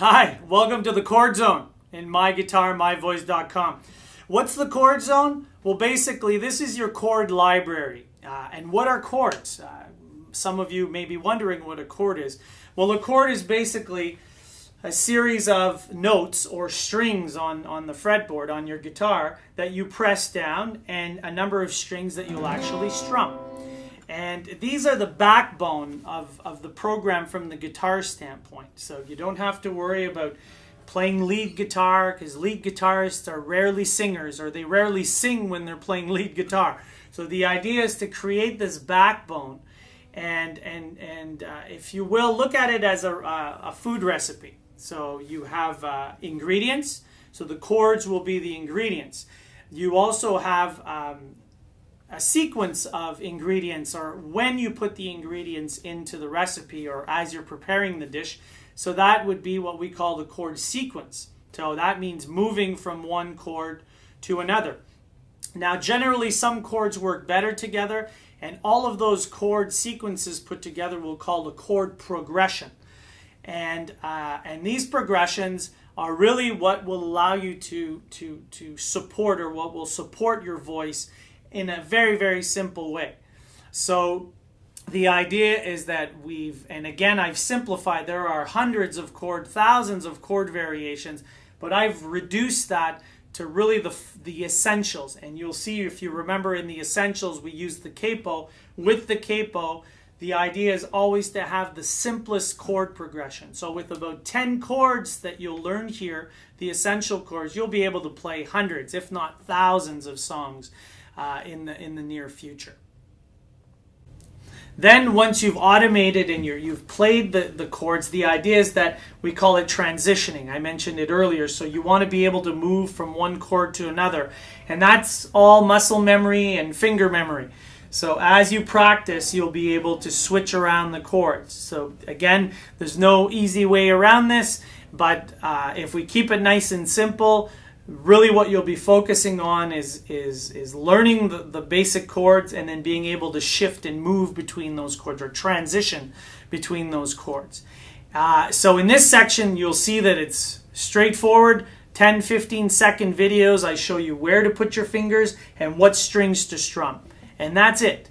Hi, welcome to the Chord Zone in myguitarmyvoice.com. What's the Chord Zone? Well, basically, this is your chord library. And what are chords? Some of you may be wondering what a chord is. Well, a chord is basically a series of notes or strings on the fretboard on your guitar that you press down, and a number of strings that you'll actually strum. And these are the backbone of the program from the guitar standpoint. So you don't have to worry about playing lead guitar, because lead guitarists are rarely singers, or they rarely sing when they're playing lead guitar. So the idea is to create this backbone, and if you will, look at it as a food recipe. So you have ingredients, so the chords will be the ingredients. You also have a sequence of ingredients, or when you put the ingredients into the recipe or as you're preparing the dish. So that would be what we call the chord sequence. So that means moving from one chord to another. Now, generally, some chords work better together, and all of those chord sequences put together we'll call the chord progression. And these progressions are really what will allow you to support, or what will support your voice in a very, very simple way. So the idea is that and again, I've simplified, there are hundreds of chord, thousands of chord variations, but I've reduced that to really the essentials. And you'll see, if you remember, in the essentials, we use the capo. With the capo, the idea is always to have the simplest chord progression. So with about 10 chords that you'll learn here, the essential chords, you'll be able to play hundreds, if not thousands of songs in the near future. Then once you've automated and you've played the chords, the idea is that we call it transitioning. I mentioned it earlier. So you want to be able to move from one chord to another. And that's all muscle memory and finger memory. So as you practice, you'll be able to switch around the chords. So again, there's no easy way around this, but if we keep it nice and simple, really what you'll be focusing on is learning the basic chords, and then being able to shift and move between those chords, or transition between those chords. So in this section, you'll see that it's straightforward. 10-15 second videos. I show you where to put your fingers and what strings to strum. And that's it,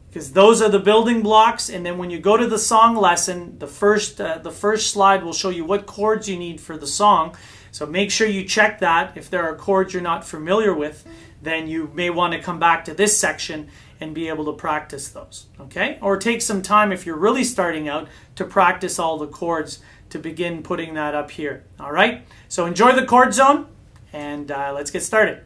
because those are the building blocks. And then when you go to the song lesson, the first slide will show you what chords you need for the song. So make sure you check that. If there are chords you're not familiar with, then you may want to come back to this section and be able to practice those. Okay? Or take some time, if you're really starting out, to practice all the chords to begin putting that up here. All right? So enjoy the Chord Zone, and let's get started.